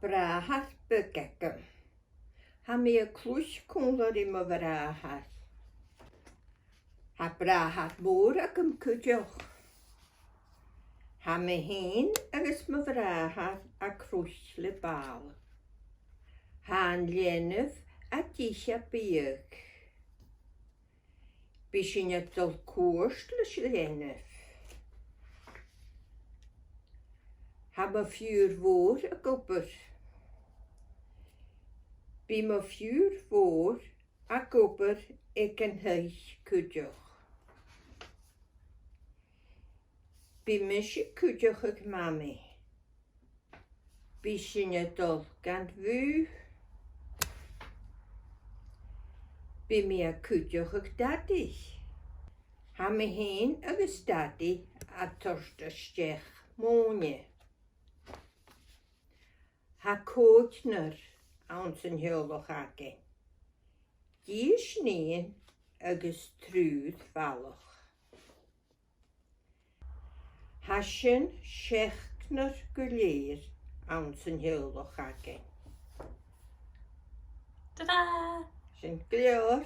brahar bygegym. Ha mi y clwys cwnlor i my brahar. Ha brahar bwr ac ymcydioch. Ha mi hyn agos my brahar a crwysle bal. Han lenef a disha byg. Bysyn y dol cwrs lys lenef. Ha my ffiwr fwr a gwbyr. By my ffiwr fwr a gwbyr ag yn hyll cydioch. By mis y cydioch ag mami. Bysyn y dol gan fwy. By mi a cydioch ag dadi. Ha mi hyn agos dadi a torst ystech mwne. Ha cwtner awn sy'n hiolwch age. Dys nyn agos trwyd falwch. Ha sy'n siechner gwylir awn sy'n hiolwch age. Ta-da! Sy'n glior.